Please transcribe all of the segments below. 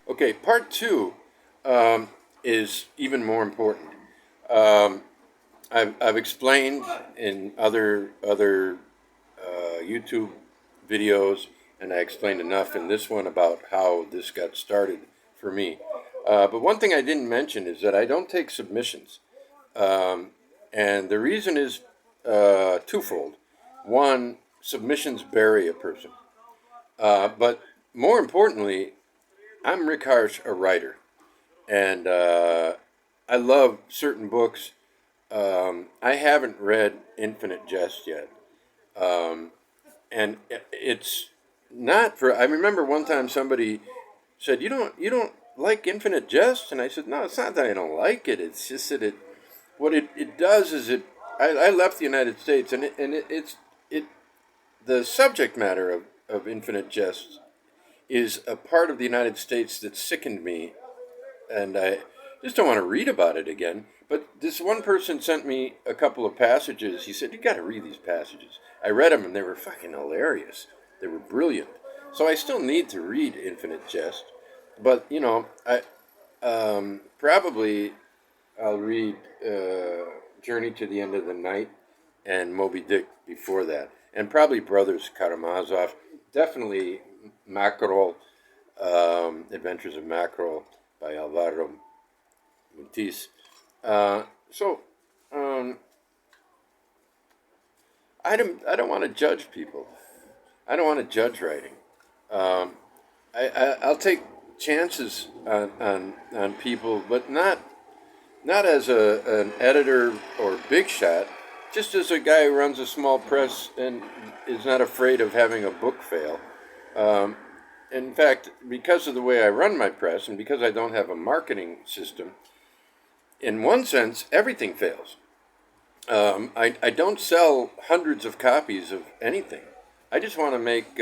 Okay, part two is even more important. Um, I've explained in other YouTube videos, and I explained enough in this one about how this got started for me. But one thing I didn't mention is that I don't take submissions, um, and the reason is twofold. One, submissions bury a person, but more importantly, I'm Rick Harsh, a writer, and I love certain books. I haven't read Infinite Jest yet, um, and it's not for. I remember one time somebody said, "You don't like Infinite Jest," and I said, "No, it's not that I don't like it. It's just that it does is it. I left the United States, and it the subject matter of Infinite Jest is a part of the United States that sickened me, and I just don't want to read about it again. But this one person sent me a couple of passages. He said, "You got to read these passages." I read them, and they were fucking hilarious. They were brilliant. So I still need to read Infinite Jest, but I probably I'll read Journey to the End of the Night and Moby Dick before that, and probably Brothers Karamazov. Definitely Mackerel, Adventures of Mackerel by Alvaro Mutis. So I don't want to judge people. I don't want to judge writing. Um, I'll take chances on people, but not as an editor or big shot. Just as a guy who runs a small press and is not afraid of having a book fail. Um, in fact, because of the way I run my press and because I don't have a marketing system, in one sense, everything fails. I don't sell hundreds of copies of anything. I just want to make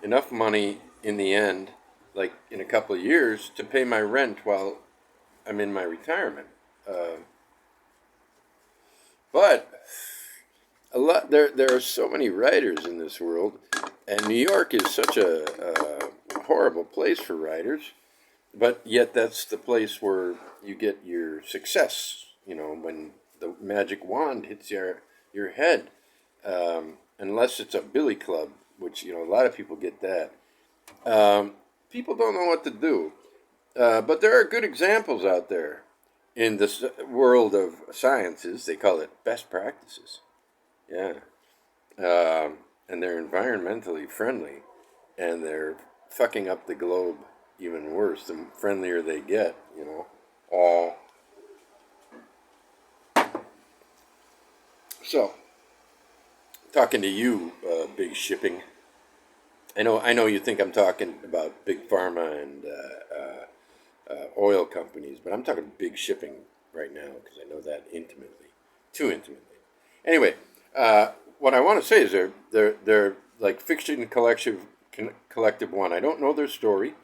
enough money in the end, like in a couple of years, to pay my rent while I'm in my retirement. Uh, but there are so many writers in this world, and New York is such a horrible place for writers. But yet, that's the place where you get your success. When the magic wand hits your head, unless it's a billy club, which a lot of people get that. Um, People don't know what to do, but there are good examples out there in this world of sciences. They call it best practices. Yeah, and they're environmentally friendly, and they're fucking up the globe even worse. The friendlier they get, All so talking to you, big shipping. I know you think I'm talking about big pharma and oil companies, but I'm talking big shipping right now because I know that intimately, too intimately. Anyway, what I want to say is they're like fiction collective one. I don't know their story,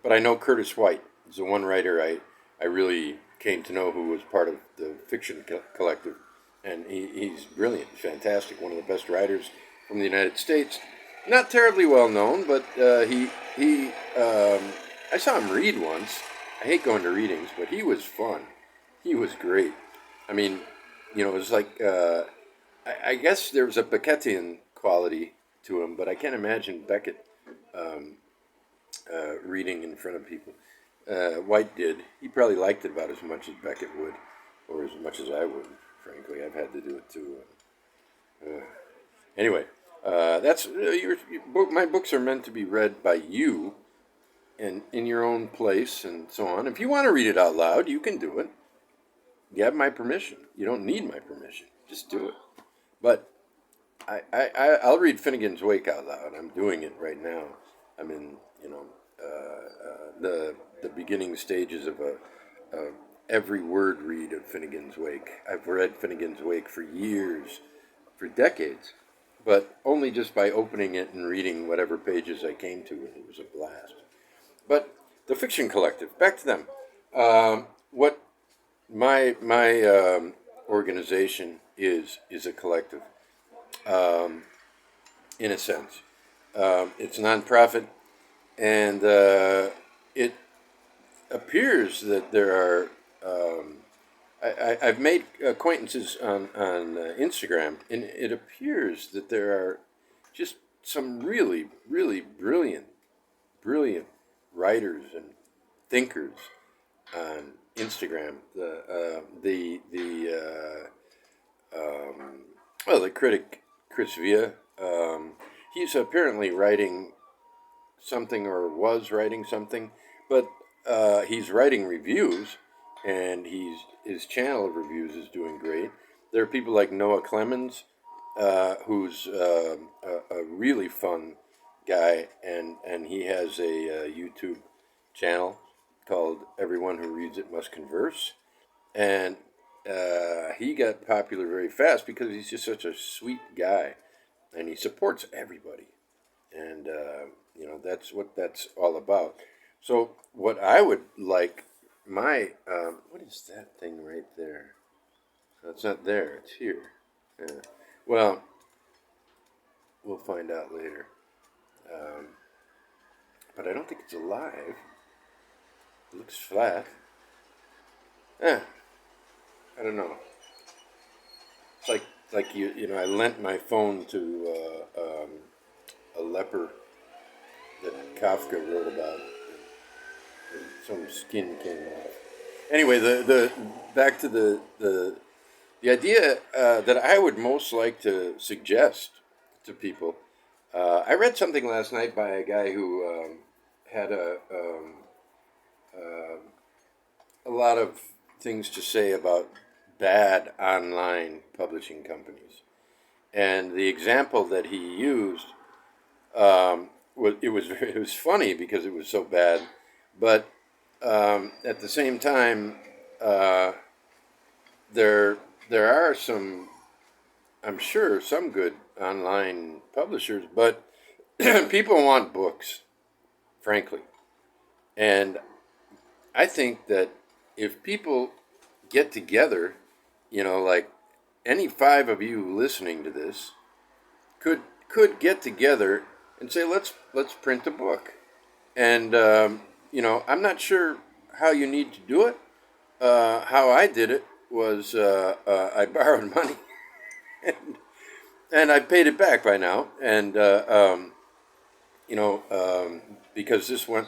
but I know Curtis White is the one writer I really came to know who was part of the fiction collective, and he's brilliant, fantastic, one of the best writers from the United States. Not terribly well known, but he I saw him read once. I hate going to readings, but he was fun. He was great. I mean, it was like I guess there was a Beckettian quality to him, but I can't imagine Beckett um, reading in front of people. White did. He probably liked it about as much as Beckett would, or as much as I would. Frankly, I've had to do it too. Anyway, that's my books are meant to be read by you and in your own place and so on. If you want to read it out loud, you can do it. You have my permission. You don't need my permission. Just do it. But I'll read Finnegan's Wake out loud. I'm doing it right now. I'm in the beginning stages of a every word read of Finnegan's Wake. I've read Finnegan's Wake for years, for decades, but only just by opening it and reading whatever pages I came to, and it was a blast. But the Fiction Collective, back to them. What my organization is a collective, um, in a sense. It's nonprofit. and it appears that there are. I've made acquaintances on Instagram, and it appears that there are just some really, really brilliant writers and thinkers on Instagram. The critic Chris Villa. He's apparently writing something or was writing something, but he's writing reviews, and his channel of reviews is doing great. There are people like Noah Clemens, who's a really fun guy, and he has a YouTube channel called Everyone Who Reads It Must Converse, and he got popular very fast because he's just such a sweet guy, and he supports everybody, and that's what that's all about. So what I would like my what is that thing right there? No, it's not there. It's here. Yeah. Well, we'll find out later. Um, but I don't think it's alive. It looks flat. Eh, I don't know. It's like I lent my phone to a leper that Kafka wrote about. And some skin came off. Anyway, the back to the idea that I would most like to suggest to people. I read something last night by a guy who had a lot of things to say about bad online publishing companies. And the example that he used it was funny because it was so bad, but at the same time, there are some, I'm sure, some good online publishers, but people want books, frankly. And I think that if people get together, like any five of you listening to this could get together and say, let's print a book. And I'm not sure how you need to do it. How I did it was I borrowed money, and, and I paid it back by now. And because this went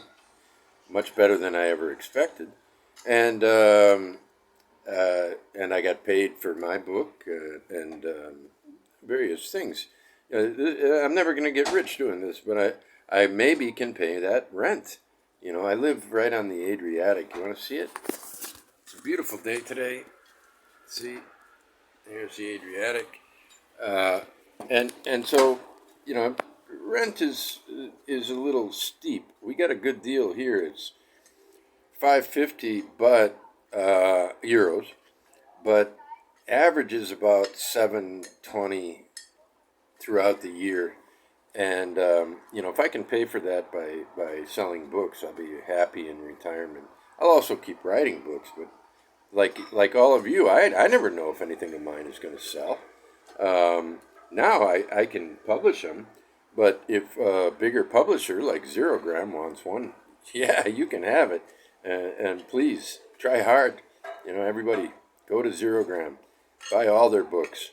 much better than I ever expected, and and I got paid for my book and various things. I'm never going to get rich doing this, but I maybe can pay that rent. I live right on the Adriatic. You want to see it? It's a beautiful day today. See, there's the Adriatic, and so rent is a little steep. We got a good deal here. It's 550, but euros, but averages about 720 throughout the year. And if I can pay for that by selling books, I'll be happy in retirement. I'll also keep writing books, but like all of you, I never know if anything of mine is going to sell. Now I can publish them, but if a bigger publisher like Zero Gram wants one, yeah, you can have it. And please try hard. Everybody go to Zero Gram, buy all their books.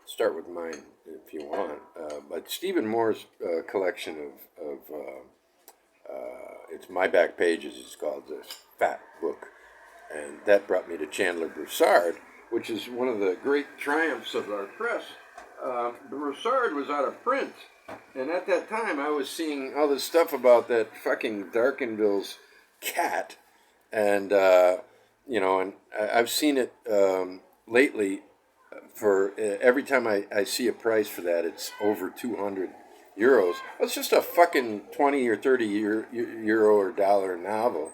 Start with mine if you want. But Stephen Moore's collection of it's My Back Pages is called, this fat book. And that brought me to Chandler Broussard, which is one of the great triumphs of our press. Broussard was out of print. And at that time, I was seeing all this stuff about that fucking Darkenville's cat. And, and I've seen it lately. For every time I see a price for that, it's over 200 euros. Well, it's just a fucking 20 or 30 euro or dollar novel.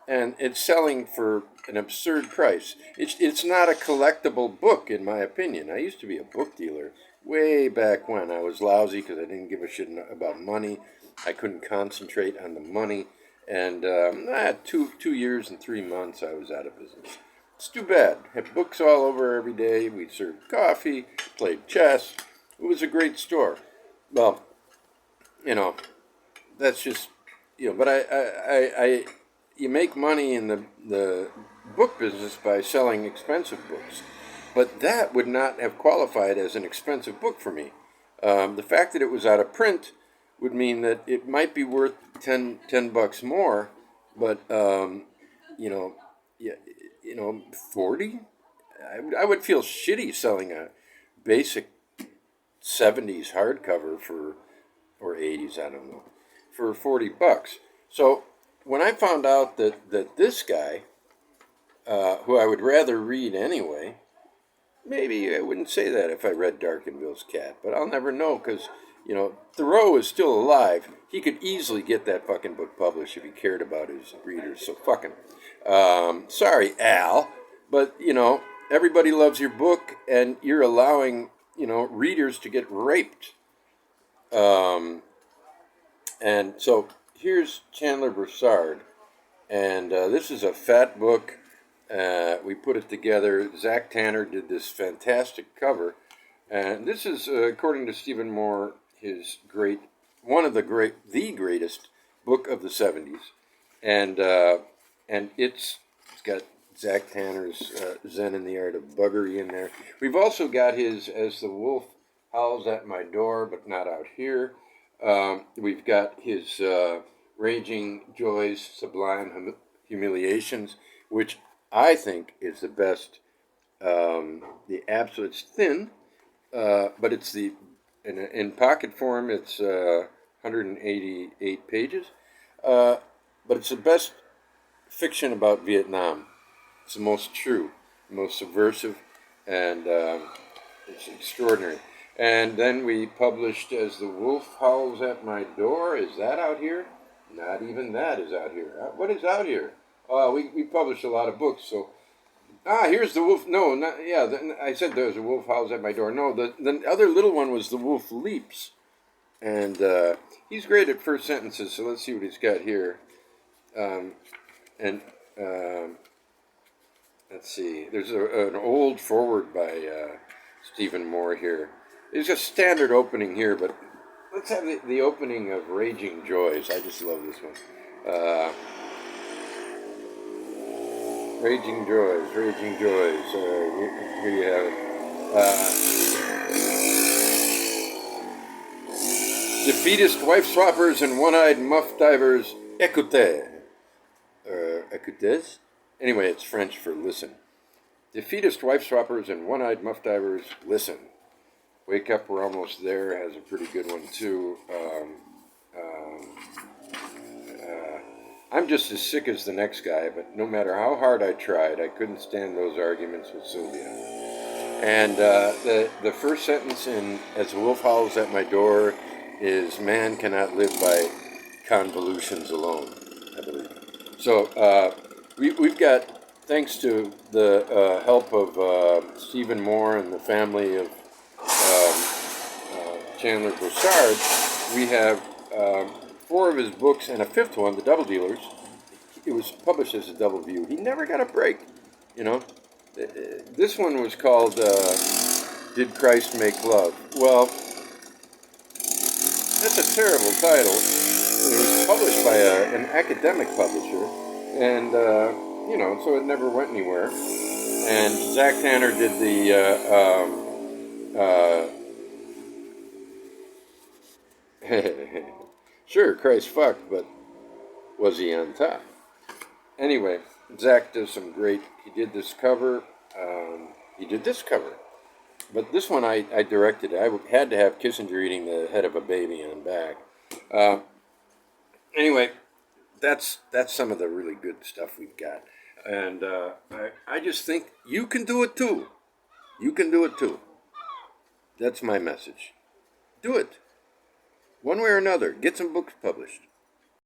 And it's selling for an absurd price. It's not a collectible book, in my opinion. I used to be a book dealer way back when. I was lousy because I didn't give a shit about money. I couldn't concentrate on the money. And 2 years and 3 months, I was out of business. It's too bad. Had books all over every day. We served coffee, played chess. It was a great store. Well, that's just, but you make money in the book business by selling expensive books, but that would not have qualified as an expensive book for me. The fact that it was out of print would mean that it might be worth 10 bucks more, but you know, yeah, 40. I would feel shitty selling a basic 70s hardcover for, or 80s, I don't know, for 40 bucks. So when I found out that this guy, who I would rather read anyway, maybe I wouldn't say that if I read Darkenville's Cat, but I'll never know because, Thoreau is still alive. He could easily get that fucking book published if he cared about his readers, so fuck him. Sorry, Al, but, everybody loves your book and you're allowing, readers to get raped. And so here's Chandler Broussard, and this is a fat book. We put it together. Zach Tanner did this fantastic cover, and this is, according to Stephen Moore, the greatest book of the '70s, and it's got Zach Tanner's Zen in the Art of Buggery in there. We've also got his As the Wolf Howls at My Door, but Not Out Here. We've got his Raging Joys, Sublime Humiliations, which I think is the best. It's thin, but it's in pocket form. It's 188 pages, but it's the best fiction about Vietnam. It's the most true, the most subversive, and it's extraordinary. And then we published As the Wolf Howls at My Door. Is that out here? Not even that is out here. What is out here? We published a lot of books, so... here's the wolf. No, not, yeah, I said there's a wolf howls at my door. No, the other little one was The Wolf Leaps. And he's great at first sentences, so let's see what he's got here. Let's see. There's an old foreword by Stephen Moore here. There's a standard opening here, but let's have the opening of Raging Joys. I just love this one. Raging Joys, Raging Joys. Here you have it. Defeatist wife swappers and one-eyed muff divers, écoutez. Écoutez? Anyway, it's French for listen. Defeatist wife swappers and one-eyed muff divers, listen. Wake Up, We're Almost There has a pretty good one, too. I'm just as sick as the next guy, but no matter how hard I tried, I couldn't stand those arguments with Sylvia. And the first sentence in As the Wolf Howls at My Door is, man cannot live by convolutions alone, I believe. So we've got, thanks to the help of Stephen Moore and the family of Chandler Broussard, we have 4 of his books and a 5th one, The Double Dealers. It was published as a double view. He never got a break, This one was called Did Christ Make Love? Well, that's a terrible title. It was published by an academic publisher, and, so it never went anywhere. And Zach Tanner did sure, Christ fucked, but was he on top? Anyway, Zach does some great... He did this cover. But this one I directed. I had to have Kissinger eating the head of a baby on back. Anyway, that's some of the really good stuff we've got. And I just think you can do it too. You can do it too. That's my message. Do it. One way or another, get some books published.